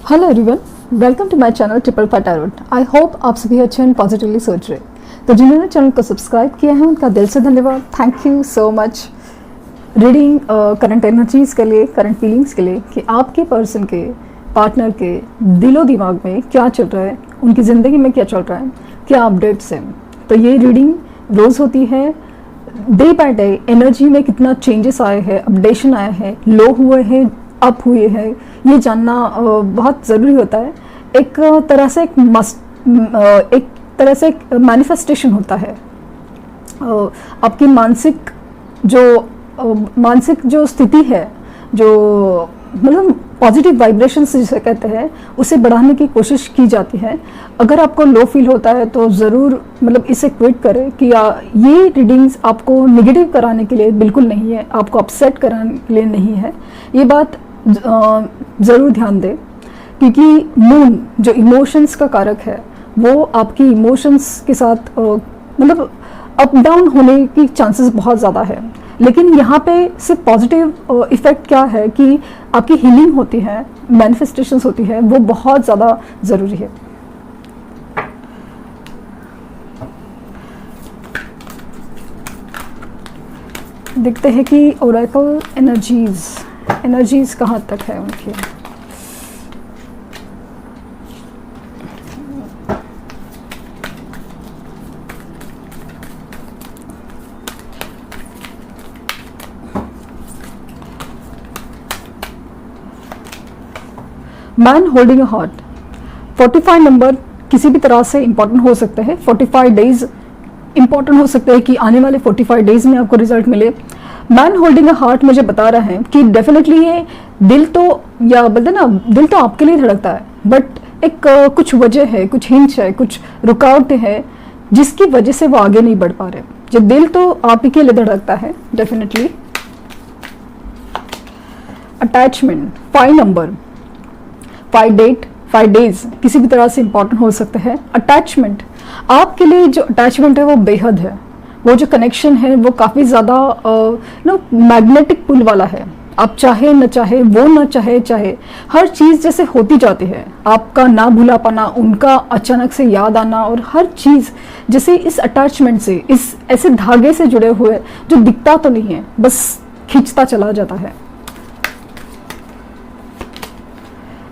Hello everyone, welcome to my channel triple five tarot. I hope आप सभी अच्छे and positively सोच रहे। तो जिन्होंने चैनल को सब्सक्राइब किया है उनका दिल से धन्यवाद। Thank you so much. Reading current energies के लिए, करंट फीलिंग्स के लिए कि आपके पर्सन के, पार्टनर के दिलो दिमाग में क्या चल रहा है, उनकी ज़िंदगी में क्या चल रहा है, क्या अपडेट्स हैं। तो ये रीडिंग रोज़ होती है। डे बाय डे एनर्जी में कितना चेंजेस आए हैं, अपडेशन आया है, लो हुए हैं, अप हुए हैं, ये जानना बहुत ज़रूरी होता है। एक तरह से एक मैनिफेस्टेशन होता है। आपकी मानसिक जो स्थिति है, जो मतलब पॉजिटिव वाइब्रेशंस जिसे कहते हैं, उसे बढ़ाने की कोशिश की जाती है। अगर आपको लो फील होता है तो ज़रूर मतलब इसे क्विट करें कि ये रीडिंग्स आपको नेगेटिव कराने के लिए बिल्कुल नहीं है, आपको अपसेट कराने के लिए नहीं है। ये बात ज़रूर ध्यान दें, क्योंकि मून जो इमोशंस का कारक है वो आपकी इमोशंस के साथ मतलब अप डाउन होने की चांसेस बहुत ज़्यादा है। लेकिन यहाँ पे सिर्फ पॉजिटिव इफ़ेक्ट क्या है कि आपकी हीलिंग होती है, मैनिफेस्टेशंस होती है, वो बहुत ज़्यादा ज़रूरी है। देखते हैं कि ओरेकल एनर्जीज़ कहाँ तक है उनकी। Man holding a heart, 45 number किसी भी तरह से इंपॉर्टेंट हो सकते हैं। 45 डेज इंपॉर्टेंट हो सकते हैं कि आने वाले 45 डेज में आपको रिजल्ट मिले। मैन होल्डिंग अ हार्ट मुझे बता रहा है कि डेफिनेटली ये दिल तो, या बोलते ना, दिल तो आपके लिए धड़कता है, बट एक कुछ वजह है, कुछ हिंच है, कुछ रुकावटें हैं जिसकी वजह से वो आगे नहीं बढ़ पा रहे। जो दिल तो आप ही के लिए धड़कता है डेफिनेटली। अटैचमेंट, 5 नंबर, 5 डेज किसी भी तरह से इंपॉर्टेंट हो सकते हैं। अटैचमेंट, आपके लिए जो अटैचमेंट है वो बेहद है। वो जो कनेक्शन है वो काफ़ी ज़्यादा मैग्नेटिक पुल वाला है। आप चाहे न चाहे, वो न चाहे चाहे, हर चीज़ जैसे होती जाती है। आपका ना भूला पाना, उनका अचानक से याद आना, और हर चीज़ जैसे इस अटैचमेंट से, इस ऐसे धागे से जुड़े हुए जो दिखता तो नहीं है, बस खींचता चला जाता है।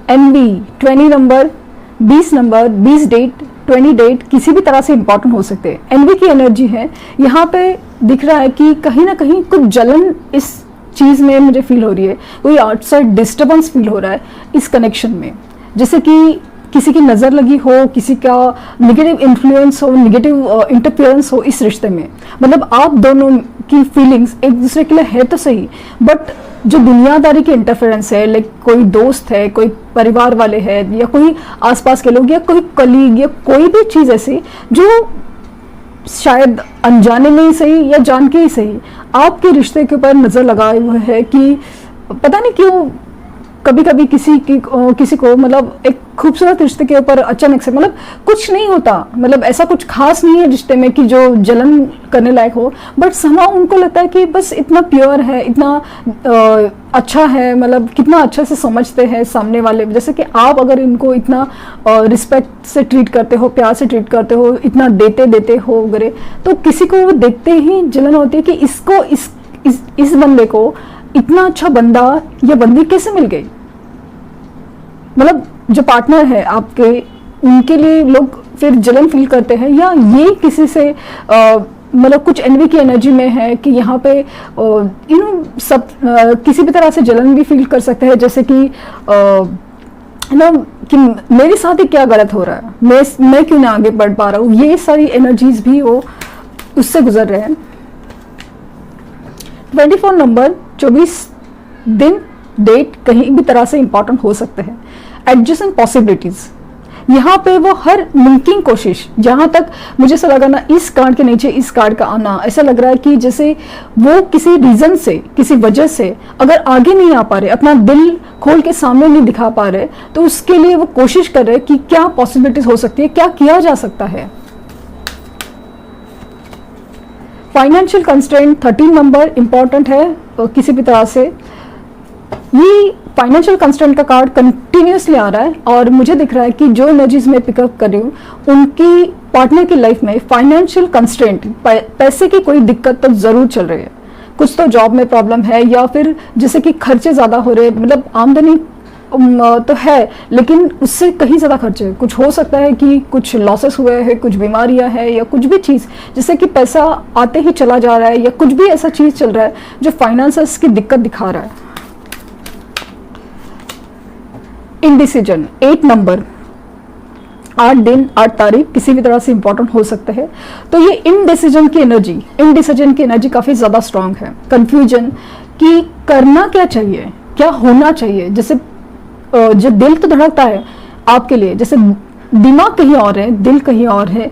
एनवी, 20 नंबर, 20 नंबर, 20 डेट, 20 डेट किसी भी तरह से इंपॉर्टेंट हो सकते हैं। एनवी की एनर्जी है यहाँ पे। दिख रहा है कि कहीं ना कहीं कुछ जलन इस चीज़ में मुझे फील हो रही है, कोई आउटसाइड डिस्टर्बेंस फील हो रहा है इस कनेक्शन में। जैसे कि किसी की नज़र लगी हो, किसी का नेगेटिव इन्फ्लुएंस हो, नेगेटिव इंटरफेरेंस हो इस रिश्ते में। मतलब आप दोनों की फीलिंग्स एक दूसरे के लिए है तो सही, बट जो दुनियादारी की इंटरफेरेंस है, लाइक कोई दोस्त है, कोई परिवार वाले हैं, या कोई आसपास के लोग, या कोई कलीग, या कोई भी चीज़ ऐसी जो शायद अनजाने में ही सही या जान के ही सही आपके रिश्ते के ऊपर नज़र लगाए हुए है कि पता नहीं क्यों कभी कभी किसी को मतलब एक खूबसूरत रिश्ते के ऊपर अचानक से, मतलब कुछ नहीं होता, मतलब ऐसा कुछ खास नहीं है रिश्ते में कि जो जलन करने लायक हो, बट समा उनको लगता है कि बस इतना प्योर है, इतना अच्छा है, मतलब कितना अच्छा से समझते हैं सामने वाले। जैसे कि आप अगर इनको इतना रिस्पेक्ट से ट्रीट करते हो, प्यार से ट्रीट करते हो, इतना देते हो वगैरह, तो किसी को वो देखते ही जलन होती है कि इसको इस बंदे को इतना अच्छा बंदा या बंदी कैसे मिल गई। मतलब जो पार्टनर है आपके, उनके लिए लोग फिर जलन फील करते हैं, या ये किसी से मतलब कुछ एनवी की एनर्जी में है कि यहाँ पे सब किसी भी तरह से जलन भी फील कर सकते हैं। जैसे कि कि मेरे साथ ही क्या गलत हो रहा है, मैं क्यों ना आगे बढ़ पा रहा हूँ, ये सारी एनर्जीज भी वो उससे गुजर रहे हैं। 24 नंबर, 24 दिन, डेट कहीं भी तरह से इंपॉर्टेंट हो सकते हैं। एडजस्टेंट पॉसिबिलिटीज, यहाँ पे वो हर मुमकिन कोशिश, जहाँ तक मुझे ऐसा लगा ना, इस कार्ड के नीचे इस कार्ड का आना, ऐसा लग रहा है कि जैसे वो किसी रीजन से, किसी वजह से अगर आगे नहीं आ पा रहे, अपना दिल खोल के सामने नहीं दिखा पा रहे, तो उसके लिए वो कोशिश कर रहे कि क्या पॉसिबिलिटीज हो सकती है, क्या किया जा सकता है। फाइनेंशियल कंस्ट्रेंट, 13 नंबर इंपॉर्टेंट है किसी भी तरह से। ये फाइनेंशियल कंस्ट्रेंट का कार्ड कंटिन्यूसली आ रहा है और मुझे दिख रहा है कि जो एनर्जीज मैं पिकअप कर रही हूँ उनकी पार्टनर की लाइफ में फाइनेंशियल कंस्ट्रेंट, पैसे की कोई दिक्कत तो जरूर चल रही है। कुछ तो जॉब में प्रॉब्लम है या फिर जैसे कि खर्चे ज़्यादा हो रहे हैं, मतलब आमदनी तो है लेकिन उससे कहीं ज़्यादा खर्चे है। कुछ हो सकता है कि कुछ लॉसेस हुए हैं, कुछ बीमारियां हैं या कुछ भी चीज़, जैसे कि पैसा आते ही चला जा रहा है या कुछ भी ऐसा चीज़ चल रहा है जो फाइनेंसेस की दिक्कत दिखा रहा है। इनडिसीजन, 8 नंबर, 8 दिन 8 तारीख किसी भी तरह से इंपॉर्टेंट हो सकते हैं। तो ये इनडिसीजन की एनर्जी काफ़ी ज़्यादा स्ट्रांग है। कंफ्यूजन कि करना क्या चाहिए, क्या होना चाहिए, जैसे जो दिल तो धड़कता है आपके लिए, जैसे दिमाग कहीं और है, दिल कहीं और है,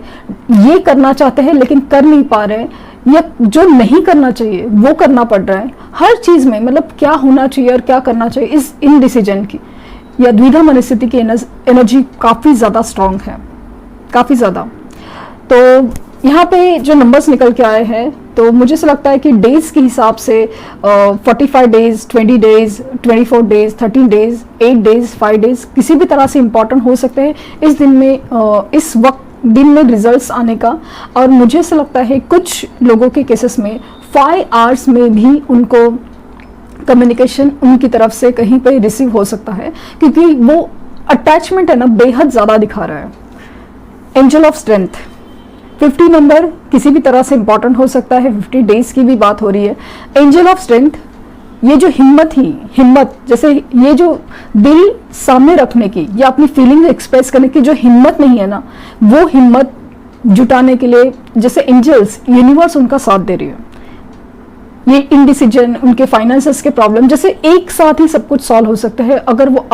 ये करना चाहते हैं लेकिन कर नहीं पा रहे हैं, या जो नहीं करना चाहिए वो करना पड़ रहा है। हर चीज़ में मतलब क्या होना चाहिए और क्या करना चाहिए, इस इनडिसीजन की या द्विधा मनस्थिति की एनर्जी काफ़ी ज़्यादा स्ट्रांग है, काफ़ी ज़्यादा। तो यहाँ पे जो नंबर्स निकल के आए हैं तो मुझे ऐसा लगता है कि डेज के हिसाब से 45 days, 20 days, 24 days, 13 days, 8 days, 5 days किसी भी तरह से इम्पॉर्टेंट हो सकते हैं इस दिन में, इस वक्त दिन में रिजल्ट्स आने का। और मुझे ऐसा लगता है कुछ लोगों के केसेस में 5 आवर्स में भी उनको कम्युनिकेशन उनकी तरफ से कहीं पे रिसीव हो सकता है, क्योंकि वो अटैचमेंट है ना बेहद ज़्यादा दिखा रहा है। एंजल ऑफ स्ट्रेंथ, 50 नंबर किसी भी तरह से इंपॉर्टेंट हो सकता है, 50 डेज की भी बात हो रही है। एंजल ऑफ स्ट्रेंथ, ये जो हिम्मत, जैसे ये जो दिल सामने रखने की या अपनी फीलिंग एक्सप्रेस करने की जो हिम्मत नहीं है ना, वो हिम्मत जुटाने के लिए जैसे एंजल्स, यूनिवर्स उनका साथ दे रही है। ये इनडिसीजन, उनके फाइनेंसेस के प्रॉब्लम, जैसे एक साथ ही सब कुछ सॉल्व हो सकता है अगर वो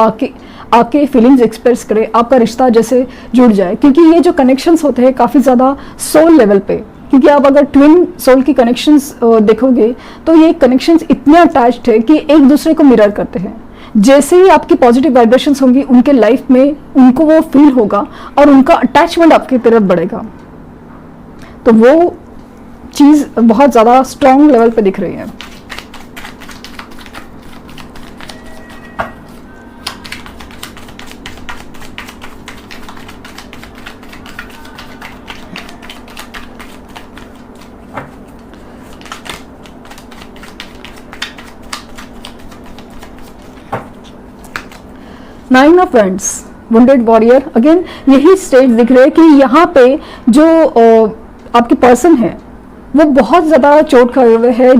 आके फीलिंग्स एक्सप्रेस करे, आपका रिश्ता जैसे जुड़ जाए। क्योंकि ये जो कनेक्शंस होते हैं काफ़ी ज़्यादा सोल लेवल पे, क्योंकि आप अगर ट्विन सोल की कनेक्शंस देखोगे तो ये कनेक्शंस इतने अटैच्ड है कि एक दूसरे को मिरर करते हैं। जैसे ही आपकी पॉजिटिव वाइब्रेशंस होंगी उनके लाइफ में, उनको वो फील होगा और उनका अटैचमेंट आपकी तरफ बढ़ेगा। तो वो चीज़ बहुत ज़्यादा स्ट्रॉन्ग लेवल पे दिख रही है। Nine of wands, wounded warrior, again यही स्टेज दिख रहे हैं कि यहाँ पे जो आपके पर्सन है वो बहुत ज़्यादा चोट खाए हुए हैं।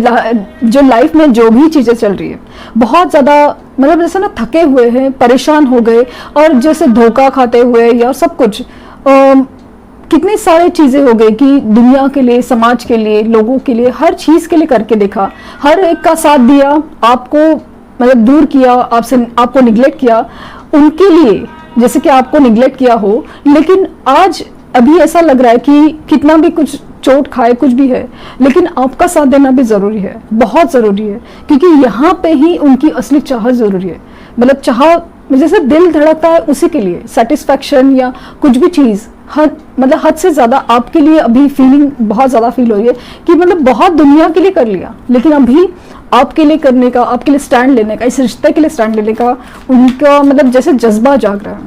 जो लाइफ में जो भी चीज़ें चल रही है बहुत ज़्यादा, मतलब जैसे ना थके हुए हैं, परेशान हो गए और जैसे धोखा खाते हुए या सब कुछ कितनी सारी चीज़ें हो गई कि दुनिया के लिए, समाज के लिए, लोगों के लिए, हर चीज़ के लिए करके देखा, हर एक का साथ दिया, आपको मतलब दूर किया, आपको निगलेक्ट किया उनके लिए, जैसे कि आपको निगलेक्ट किया हो। लेकिन आज अभी ऐसा लग रहा है कि कितना भी कुछ चोट खाए, कुछ भी है, लेकिन आपका साथ देना भी ज़रूरी है, बहुत ज़रूरी है, क्योंकि यहाँ पे ही उनकी असली चाहत ज़रूरी है। मतलब चाह, जैसे दिल धड़कता है उसी के लिए, सेटिस्फैक्शन या कुछ भी चीज़ मतलब हद से ज़्यादा आपके लिए अभी फीलिंग बहुत ज़्यादा फील हो रही है कि मतलब बहुत दुनिया के लिए कर लिया, लेकिन अभी आपके लिए करने का, आपके लिए स्टैंड लेने का, इस रिश्ते के लिए स्टैंड लेने का उनका मतलब जैसे जज्बा जाग रहा है।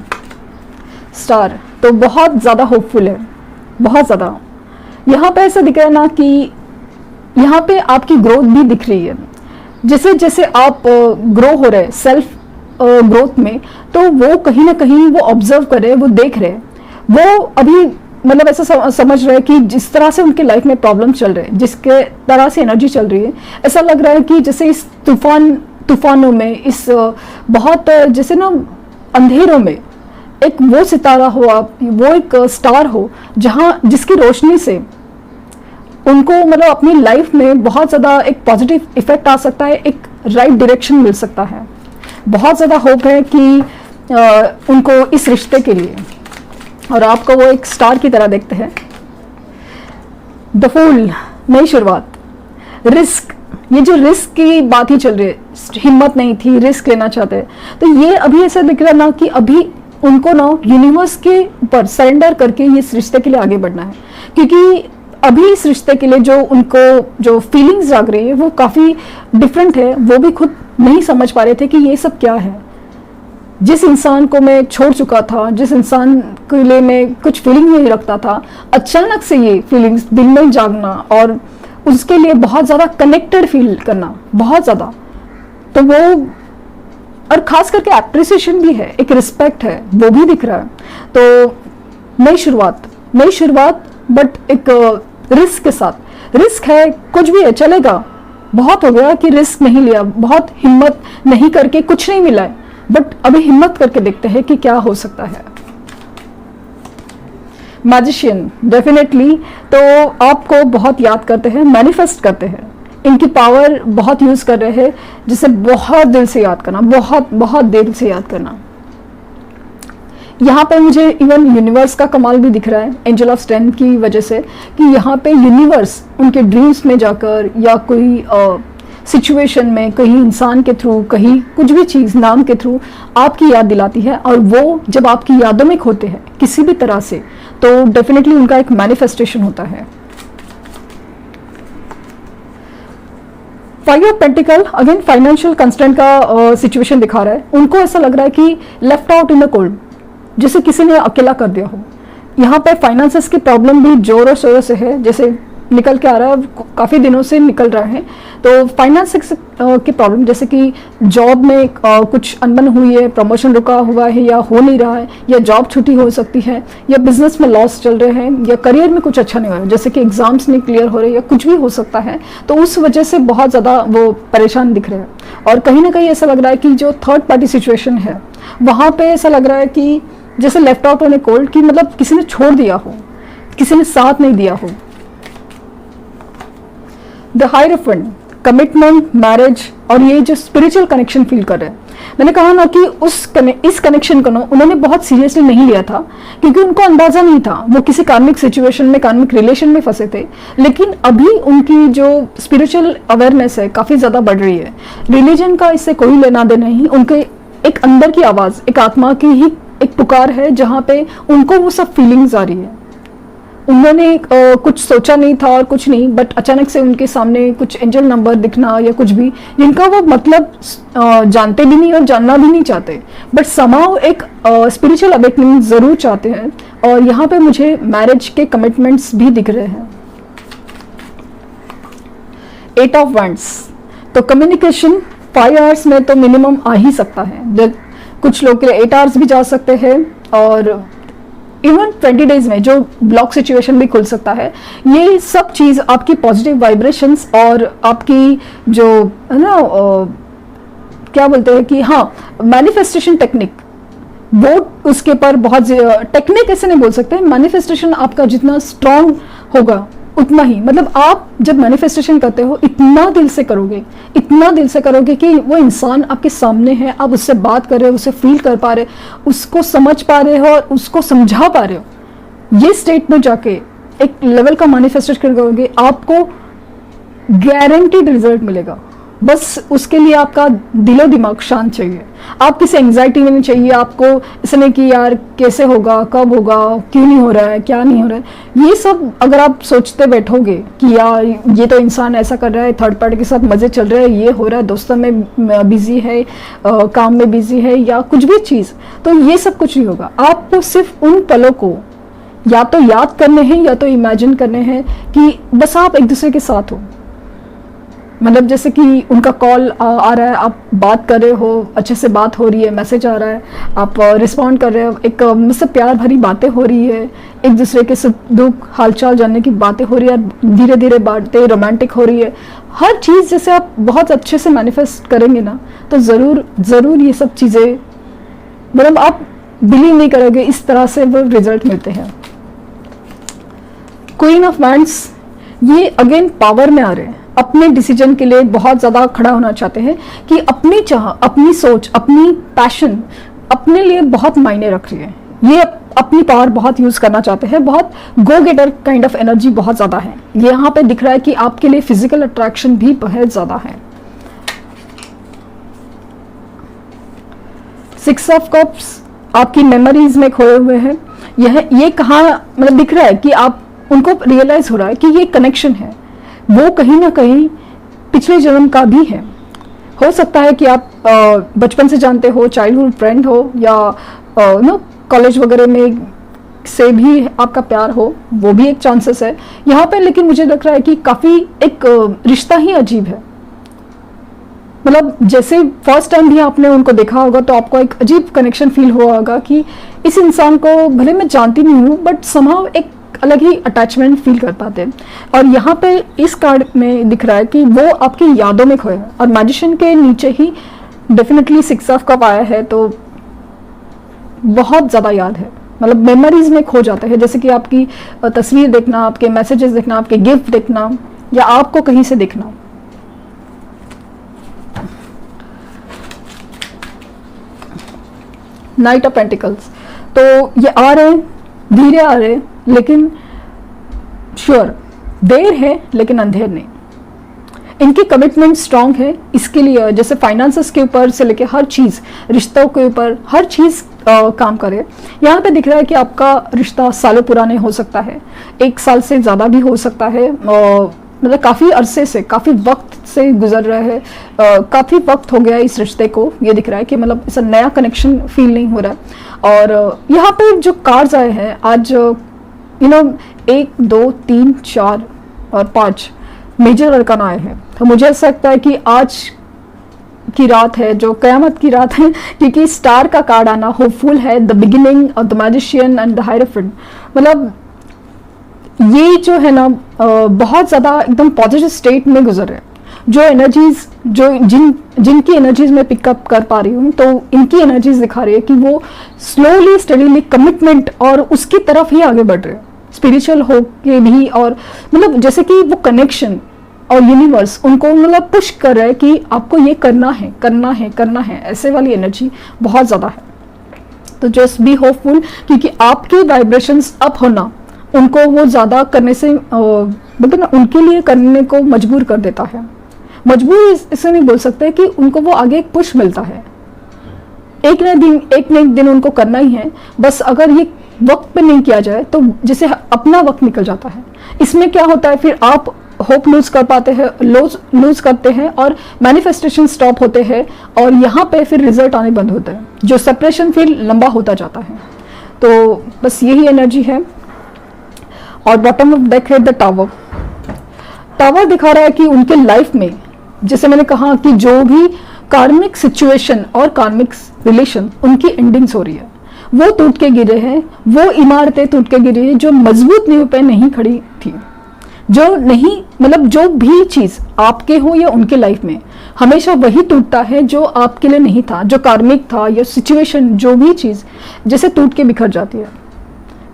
स्टार तो बहुत ज़्यादा होपफुल है, बहुत ज़्यादा। यहाँ पे ऐसा दिख रहा है ना कि यहाँ पे आपकी ग्रोथ भी दिख रही है, जैसे जैसे आप ग्रो हो रहे सेल्फ ग्रोथ में, तो वो कहीं ना कहीं वो ऑब्जर्व कर रहे हैं, वो देख रहे हैं, वो अभी मतलब ऐसा समझ रहे हैं कि जिस तरह से उनके लाइफ में प्रॉब्लम चल रहे हैं, जिसके तरह से एनर्जी चल रही है, ऐसा लग रहा है कि जैसे इस तूफानों में, इस बहुत जैसे ना अंधेरों में एक वो सितारा हो, आप वो एक स्टार हो जिसकी रोशनी से उनको मतलब अपनी लाइफ में बहुत ज़्यादा एक पॉजिटिव इफेक्ट आ सकता है, एक राइट डायरेक्शन मिल सकता है। बहुत ज़्यादा होप है कि उनको इस रिश्ते के लिए, और आपको वो एक स्टार की तरह देखते हैं। द फूल, नई शुरुआत, रिस्क, ये जो रिस्क की बात ही चल रही है, हिम्मत नहीं थी, रिस्क लेना चाहते, तो ये अभी ऐसा दिख रहा ना कि अभी उनको ना यूनिवर्स के ऊपर सरेंडर करके इस रिश्ते के लिए आगे बढ़ना है, क्योंकि अभी इस रिश्ते के लिए जो उनको जो फीलिंग्स जाग रही है वो काफ़ी डिफरेंट है, वो भी खुद नहीं समझ पा रहे थे कि ये सब क्या है। जिस इंसान को मैं छोड़ चुका था, जिस इंसान के लिए मैं कुछ फीलिंग नहीं रखता था, अचानक से ये फीलिंग्स दिल में जागना और उसके लिए बहुत ज़्यादा कनेक्टेड फील करना, बहुत ज़्यादा, तो वो, और खास करके एप्रिसिएशन भी है, एक रिस्पेक्ट है, वो भी दिख रहा है। तो नई शुरुआत बट एक रिस्क के साथ। रिस्क है, कुछ भी है, चलेगा, बहुत हो गया कि रिस्क नहीं लिया, बहुत हिम्मत नहीं करके कुछ नहीं मिला है, बट अभी हिम्मत करके देखते हैं कि क्या हो सकता है। मैजिशियन डेफिनेटली तो आपको बहुत याद करते हैं, मैनिफेस्ट करते हैं, इनकी पावर बहुत यूज कर रहे हैं, जिसे बहुत दिल से याद करना, बहुत दिल से याद करना। यहाँ पे मुझे इवन यूनिवर्स का कमाल भी दिख रहा है, एंजल ऑफ स्ट्रेंथ की वजह से, कि यहाँ पे यूनिवर्स उनके ड्रीम्स में जाकर या कोई सिचुएशन में, कहीं इंसान के थ्रू, कहीं कुछ भी चीज़, नाम के थ्रू आपकी याद दिलाती है, और वो जब आपकी यादों में खोते हैं किसी भी तरह से, तो डेफिनेटली उनका एक मैनिफेस्टेशन होता है। Five of pentacle again financial constraint का सिचुएशन दिखा रहा है। उनको ऐसा लग रहा है कि left out in the cold, जैसे किसी ने अकेला कर दिया हो। यहाँ पे फाइनेंसेस की प्रॉब्लम भी जोर और शोर से है, जैसे निकल के आ रहा है, काफ़ी दिनों से निकल रहा है। तो फाइनेंस की प्रॉब्लम, जैसे कि जॉब में कुछ अनबन हुई है, प्रमोशन रुका हुआ है या हो नहीं रहा है, या जॉब छुट्टी हो सकती है, या बिजनेस में लॉस चल रहे हैं, या करियर में कुछ अच्छा नहीं हो रहा है, जैसे कि एग्जाम्स नहीं क्लियर हो रहे, या कुछ भी हो सकता है। तो उस वजह से बहुत ज़्यादा वो परेशान दिख रहे हैं। और कहीं ना कहीं ऐसा लग रहा है कि जो थर्ड पार्टी सिचुएशन है, वहाँ पर ऐसा लग रहा है कि जैसे लेफ्ट आउट होने कोल्ड, की मतलब किसी ने छोड़ दिया हो, किसी ने साथ नहीं दिया हो। द हायरफेंट, कमिटमेंट, मैरिज, और ये जो स्पिरिचुअल कनेक्शन फील कर रहे हैं, मैंने कहा ना कि इस कनेक्शन को ना उन्होंने बहुत सीरियसली नहीं लिया था, क्योंकि उनको अंदाजा नहीं था, वो किसी कार्मिक सिचुएशन में, कार्मिक रिलेशन में फंसे थे। लेकिन अभी उनकी जो स्पिरिचुअल अवेयरनेस है काफ़ी ज़्यादा बढ़ रही है। रिलीजन का इससे कोई लेना देना नहीं, उनके एक अंदर की आवाज़, एक आत्मा की ही एक पुकार है, जहाँ पे उनको वो सब फीलिंग्स आ रही है। उन्होंने कुछ सोचा नहीं था और कुछ नहीं, बट अचानक से उनके सामने कुछ एंजल नंबर दिखना या कुछ भी, जिनका वो मतलब जानते भी नहीं और जानना भी नहीं चाहते, बट समाउ एक स्पिरिचुअल अवेकनिंग जरूर चाहते हैं। और यहाँ पे मुझे मैरिज के कमिटमेंट्स भी दिख रहे हैं। 8 ऑफ वैंड्स, तो कम्युनिकेशन 5 आवर्स में तो मिनिमम आ ही सकता है, कुछ लोग के लिए 8 आवर्स भी जा सकते हैं, और इवन 20 डेज में जो ब्लॉक सिचुएशन भी खुल सकता है। ये सब चीज़ आपकी पॉजिटिव वाइब्रेशंस और आपकी जो है ना क्या बोलते हैं कि हाँ, मैनिफेस्टेशन टेक्निक, वो उसके पर बहुत टेक्निक ऐसे नहीं बोल सकते, मैनिफेस्टेशन आपका जितना स्ट्रांग होगा उतना ही, मतलब आप जब मैनिफेस्टेशन करते हो इतना दिल से करोगे कि वो इंसान आपके सामने है, आप उससे बात कर रहे हो, उसे फील कर पा रहे हो, उसको समझ पा रहे हो और उसको समझा पा रहे हो। ये स्टेट में जाके एक लेवल का मैनिफेस्टेशन करोगे, आपको गारंटीड रिजल्ट मिलेगा। बस उसके लिए आपका दिलो दिमाग शांत चाहिए, आप किसी एंग्जाइटी में नहीं चाहिए आपको, इसने कि यार कैसे होगा, कब होगा, क्यों नहीं हो रहा है, क्या नहीं हो रहा है। ये सब अगर आप सोचते बैठोगे कि यार ये तो इंसान ऐसा कर रहा है, थर्ड पार्टी के साथ मज़े चल रहे हैं, ये हो रहा है, दोस्तों में बिजी है, काम में बिजी है, या कुछ भी चीज़, तो ये सब कुछ नहीं होगा। आपको सिर्फ उन पलों को या तो याद करने हैं या तो इमेजिन करने हैं कि बस आप एक दूसरे के साथ हो। मतलब जैसे कि उनका कॉल आ रहा है, आप बात कर रहे हो, अच्छे से बात हो रही है, मैसेज आ रहा है, आप रिस्पॉन्ड कर रहे हो, एक मुझसे प्यार भरी बातें हो रही है, एक दूसरे के सुख दुख हालचाल जानने की बातें हो रही है, धीरे धीरे बातें रोमांटिक हो रही है। हर चीज़ जैसे आप बहुत अच्छे से मैनिफेस्ट करेंगे ना, तो ज़रूर ये सब चीज़ें, मतलब आप बिलीव नहीं करोगे, इस तरह से वो रिजल्ट मिलते हैं। क्वीन ऑफ वैंड्स, ये अगेन पावर में आ रहे हैं, अपने डिसीजन के लिए बहुत ज़्यादा खड़ा होना चाहते हैं कि अपनी चाह, अपनी सोच, अपनी पैशन अपने लिए बहुत मायने रख रही है। ये अपनी पावर बहुत यूज़ करना चाहते हैं, बहुत गो गेटर काइंड ऑफ एनर्जी बहुत ज़्यादा है। ये यहाँ पे दिख रहा है कि आपके लिए फिजिकल अट्रैक्शन भी बहुत ज़्यादा है। 6 ऑफ कप्स आपकी मेमोरीज में खोए हुए हैं। ये कहाँ मतलब दिख रहा है कि आप उनको रियलाइज हो रहा है कि ये कनेक्शन है, वो कहीं ना कहीं पिछले जन्म का भी है। हो सकता है कि आप बचपन से जानते हो, चाइल्डहुड फ्रेंड हो, या कॉलेज वगैरह में से भी आपका प्यार हो, वो भी एक चांसेस है यहाँ पे। लेकिन मुझे लग रहा है कि काफ़ी एक रिश्ता ही अजीब है। मतलब जैसे फर्स्ट टाइम भी आपने उनको देखा होगा तो आपको एक अजीब कनेक्शन फील हुआ होगा कि इस इंसान को भले मैं जानती नहीं हूँ बट समहाउ एक अलग ही अटैचमेंट फील कर पाते हैं। और यहाँ पे इस कार्ड में दिख रहा है कि वो आपकी यादों में खोए हैं, और मैजिशियन के नीचे ही डेफिनेटली 6 ऑफ कप आया है, तो बहुत ज़्यादा याद है, मतलब मेमोरीज में खो जाते हैं। जैसे कि आपकी तस्वीर देखना, आपके मैसेजेस देखना, आपके गिफ्ट देखना, या आपको कहीं से देखना। नाइट ऑफ पेंटिकल्स, तो ये आ रहे हैं, धीरे आ रहे हैं, लेकिन श्योर देर है लेकिन अंधेर नहीं। इनकी कमिटमेंट स्ट्रांग है, इसके लिए जैसे फाइनेंसेस के ऊपर से लेके हर चीज़, रिश्तों के ऊपर हर चीज़ काम करे। यहाँ पे दिख रहा है कि आपका रिश्ता सालों पुराने हो सकता है, 1 साल से ज़्यादा भी हो सकता है, मतलब काफ़ी अरसे से, काफ़ी वक्त से गुजर रहे हैं, काफ़ी वक्त हो गया इस रिश्ते को। ये दिख रहा है कि मतलब ऐसा नया कनेक्शन फील नहीं हो रहा है। और यहाँ पे जो कार्ड्स आए हैं आज, 1 2 3 4 और 5 मेजर अरकान आए हैं, तो मुझे ऐसा लगता है कि आज की रात है जो कयामत की रात है, क्योंकि स्टार का कार्ड आना होपफुल है, the beginning of the magician and the hierophant. मतलब ये जो है ना बहुत ज़्यादा एकदम पॉजिटिव स्टेट में गुजर रहे हैं। जो एनर्जीज जो जिनकी एनर्जीज मैं पिकअप कर पा रही हूँ, तो इनकी एनर्जीज दिखा रही है कि वो स्लोली स्टडीली कमिटमेंट और उसकी तरफ ही आगे बढ़ रहे हैं, स्पिरिचुअल हो के भी। और मतलब जैसे कि वो कनेक्शन और यूनिवर्स उनको मतलब पुश कर रहा है कि आपको ये करना है, करना है, करना है, ऐसे वाली एनर्जी बहुत ज़्यादा है। तो जस्ट बी होपफुल, क्योंकि आपके वाइब्रेशंस अप होना उनको वो ज़्यादा करने से मतलब ना उनके लिए करने को मजबूर कर देता है। मजबूर इसे नहीं बोल सकते, कि उनको वो आगे एक पुश मिलता है। एक न एक दिन उनको करना ही है, बस अगर ये वक्त पे नहीं किया जाए तो जैसे अपना वक्त निकल जाता है। इसमें क्या होता है, फिर आप होप लूज कर पाते हैं, लूज करते हैं, और मैनिफेस्टेशन स्टॉप होते हैं, और यहाँ पे फिर रिजल्ट आने बंद होते हैं, जो सेपरेशन फिर लंबा होता जाता है। तो बस यही एनर्जी है। और बॉटम ऑफ डेक है द टावर। टावर दिखा रहा है कि उनके लाइफ में, जैसे मैंने कहा कि जो भी कार्मिक सिचुएशन और कार्मिक रिलेशन उनकी एंडिंग्स हो रही है, वो टूट के गिरे हैं, वो इमारतें टूट के गिरी है जो मजबूत नींव पे नहीं खड़ी थी। जो नहीं मतलब जो भी चीज़ आपके हो या उनके लाइफ में, हमेशा वही टूटता है जो आपके लिए नहीं था, जो कार्मिक था, या सिचुएशन जो भी चीज़ जैसे टूट के बिखर जाती है।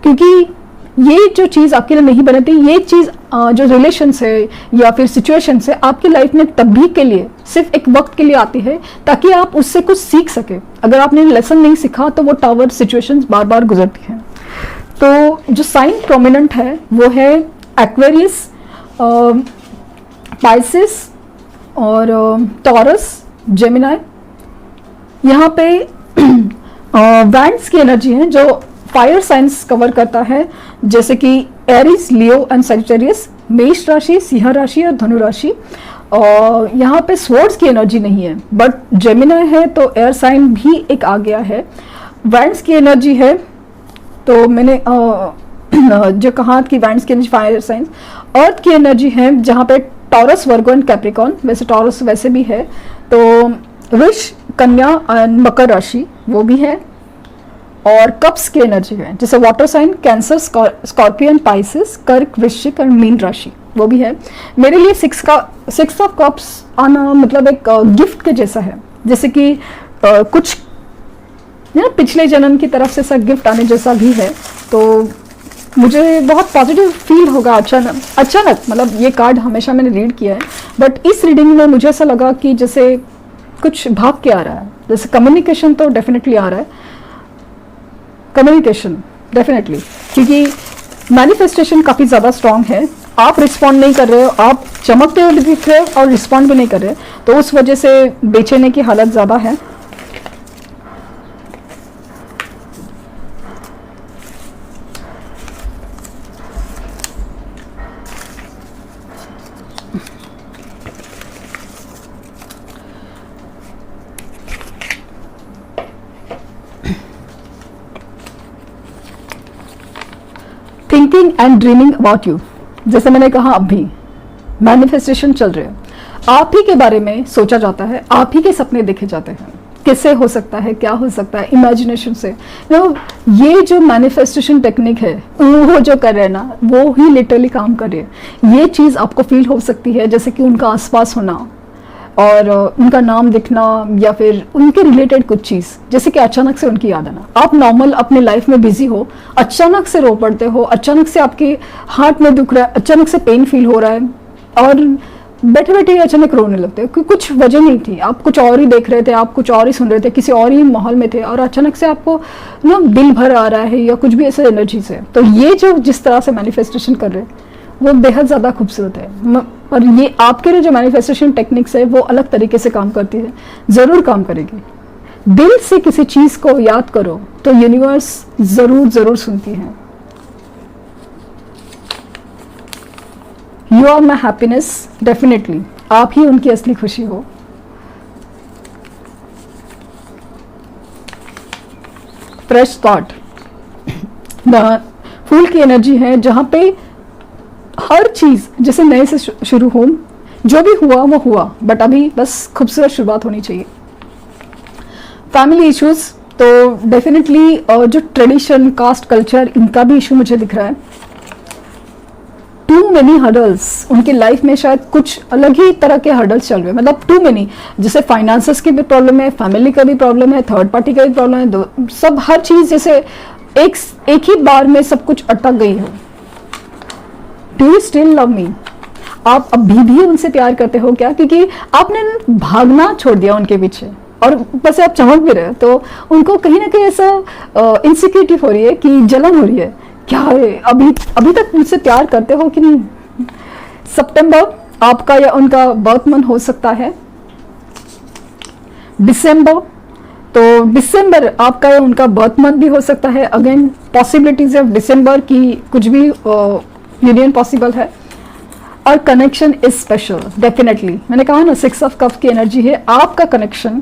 क्योंकि ये जो चीज़ आपके लिए नहीं बनती, ये चीज़ जो रिलेशन से या फिर सिचुएशन से आपकी लाइफ में तभी के लिए, सिर्फ एक वक्त के लिए आती है, ताकि आप उससे कुछ सीख सके। अगर आपने लेसन नहीं सीखा तो वो टावर सिचुएशंस बार बार गुजरती हैं। तो जो साइन प्रोमिनेंट है वो है एक्वेरियस, पाइसिस और टॉरस, जेमिनाई। यहाँ पे वैंड्स की एनर्जी है जो फायर साइंस कवर करता है, जैसे कि एरीज, लियो एंड सैजिटेरियस, मेष राशि, सिंह राशि और धनु राशि। और यहाँ पे स्वॉर्ड्स की एनर्जी नहीं है, बट जेमिनाई है तो एयर साइन भी एक आ गया है। वैंड्स की एनर्जी है, तो मैंने जो कहा कि वैंड्स की एनर्जी फायर साइंस। अर्थ की एनर्जी है जहाँ पे टॉरस, वर्गो एंड कैप्रिकॉन, वैसे टॉरस वैसे भी है, तो वृष, कन्या एंड मकर राशि वो भी है। और कप्स की एनर्जी है जैसे water sign, Cancer, Scorpion, Pisces, कर्क, वृश्चिक और मीन राशि वो भी है। मेरे लिए 6 ऑफ कप्स आना मतलब एक गिफ्ट के जैसा है, जैसे कि कुछ पिछले जन्म की तरफ से सब गिफ्ट आने जैसा भी है। तो मुझे बहुत पॉजिटिव फील होगा अचानक। मतलब ये कार्ड हमेशा मैंने रीड किया है, बट इस रीडिंग में मुझे ऐसा लगा कि जैसे कुछ भाग के आ रहा है। जैसे कम्युनिकेशन तो डेफिनेटली आ रहा है, कम्युनिकेशन डेफिनेटली, क्योंकि मैनिफेस्टेशन काफ़ी ज़्यादा स्ट्रांग है। आप रिस्पॉन्ड नहीं कर रहे हो, आप चमकते हुए दिख रहे हो और रिस्पॉन्ड भी नहीं कर रहे, तो उस वजह से बेचैनी की हालत ज़्यादा है। Thinking and dreaming about you, जैसे मैंने कहा अभी मैनिफेस्टेशन चल रहे हैं, आप ही के बारे में सोचा जाता है, आप ही के सपने देखे जाते हैं, किससे हो सकता है, क्या हो सकता है, इमेजिनेशन से। ये जो मैनिफेस्टेशन टेक्निक है वो जो कर रहे हैं ना, वो ही लिटरली काम कर रहे हैं। ये चीज़ आपको फील हो सकती है, जैसे कि उनका आसपास होना और उनका नाम दिखना, या फिर उनके रिलेटेड कुछ चीज़, जैसे कि अचानक से उनकी याद आना। आप नॉर्मल अपने लाइफ में बिजी हो, अचानक से रो पड़ते हो, अचानक से आपके हार्ट में दुख रहा है, अचानक से पेन फील हो रहा है और बैठे बैठे अचानक रोने लगते हो, क्योंकि कुछ वजह नहीं थी, आप कुछ और ही देख रहे थे, आप कुछ और ही सुन रहे थे, किसी और ही माहौल में थे, और अचानक से आपको ना दिल भर आ रहा है या कुछ भी ऐसे एनर्जी से। तो ये जो जिस तरह से मैनिफेस्टेशन कर रहे हैं वो बेहद ज़्यादा खूबसूरत है। और ये आपके लिए जो मैनिफेस्टेशन टेक्निक्स है वो अलग तरीके से काम करती है, ज़रूर काम करेगी। दिल से किसी चीज़ को याद करो तो यूनिवर्स ज़रूर ज़रूर सुनती है। You are my happiness, definitely आप ही उनकी असली खुशी हो। फ्रेश थॉट, फूल की एनर्जी है जहां पे हर चीज जैसे नए से शुरू हो, जो भी हुआ वो हुआ, बट अभी बस खूबसूरत शुरुआत होनी चाहिए। फैमिली इश्यूज, तो डेफिनेटली जो ट्रेडिशन, कास्ट, कल्चर, इनका भी इशू मुझे दिख रहा है। टू मेनी हर्डल्स, उनकी लाइफ में शायद कुछ अलग ही तरह के हर्डल्स चल रहे हैं, मतलब टू मेनी, जैसे फाइनेंसेस की भी प्रॉब्लम है, फैमिली का भी प्रॉब्लम है, थर्ड पार्टी का भी प्रॉब्लम है, सब हर चीज जैसे एक ही बार में सब कुछ अटक गई हो। Do you still love me? आप अभी भी उनसे प्यार करते हो क्या? क्योंकि आपने भागना छोड़ दिया उनके पीछे और बस आप चमक भी रहे, तो उनको कहीं ना कहीं ऐसा इनसिक्योरिटी हो रही है कि जलन हो रही है, क्या है अभी तक मुझसे प्यार करते हो कि नहीं? सितंबर आपका या उनका बर्थ मंथ हो सकता है। दिसंबर, तो दिसंबर आपका या उनका बर्थ मंथ भी हो सकता है। अगेन पॉसिबिलिटीज ऑफ दिसंबर की कुछ भी यूनियन पॉसिबल है। और कनेक्शन इज स्पेशल, डेफिनेटली मैंने कहा ना 6 ऑफ कप की एनर्जी है। आपका कनेक्शन,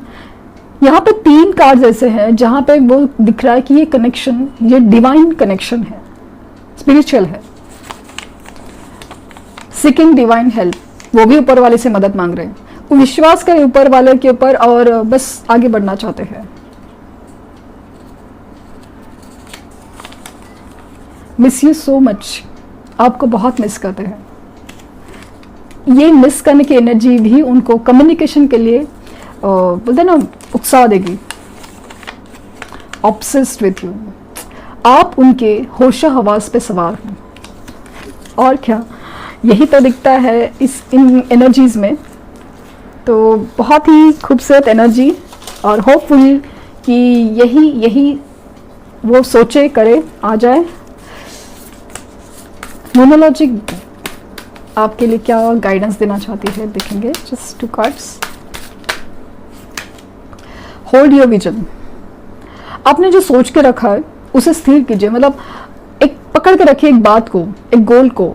यहाँ पे 3 कार्ड्स ऐसे हैं जहां पे वो दिख रहा है कि ये कनेक्शन, ये डिवाइन कनेक्शन है, स्पिरिचुअल है। सीकिंग डिवाइन हेल्प, वो भी ऊपर वाले से मदद मांग रहे हैं, वो विश्वास करें ऊपर वाले के ऊपर और बस आगे बढ़ना चाहते हैं। मिस यू सो मच, आपको बहुत मिस करते हैं। ये मिस करने की एनर्जी भी उनको कम्युनिकेशन के लिए बोलते ना उत्साह देगी। ऑब्सेस्ड विथ यू, आप उनके होशो हवास पे सवार हो, और क्या, यही तो दिखता है इन एनर्जीज में। तो बहुत ही खूबसूरत एनर्जी, और होपफुल कि यही वो सोचे, करे, आ जाए। मोनोलॉजी आपके लिए क्या गाइडेंस देना चाहती है, देखेंगे। Just 2 cards. Hold your vision, आपने जो सोच के रखा है उसे स्थिर कीजिए, मतलब एक पकड़ के रखिए एक बात को, एक गोल को।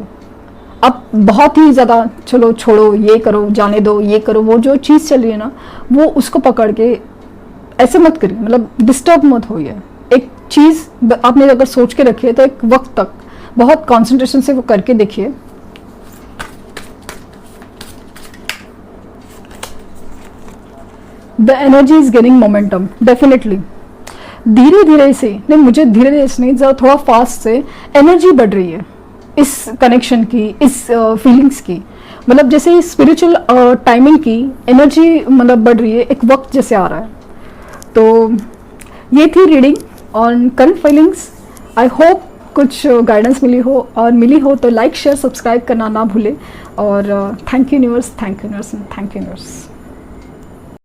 आप बहुत ही ज़्यादा चलो छोड़ो, ये करो, जाने दो, ये करो, वो जो चीज़ चल रही है ना, वो उसको पकड़ के ऐसे मत करिए, मतलब डिस्टर्ब मत होइए। एक चीज़ आपने अगर सोच के रखी है तो एक वक्त तक बहुत कंसंट्रेशन से वो करके देखिए। The energy is gaining momentum, definitely धीरे धीरे से, नहीं मुझे धीरे धीरे से नहीं, ज़रा थोड़ा फास्ट से एनर्जी बढ़ रही है इस कनेक्शन की, इस फीलिंग्स की, मतलब जैसे स्पिरिचुअल टाइमिंग की एनर्जी मतलब बढ़ रही है, एक वक्त जैसे आ रहा है। तो ये थी reading on current feelings. I hope कुछ गाइडेंस मिली हो, और मिली हो तो लाइक, शेयर, सब्सक्राइब करना ना भूले। और thank you universe, thank you universe, thank you universe.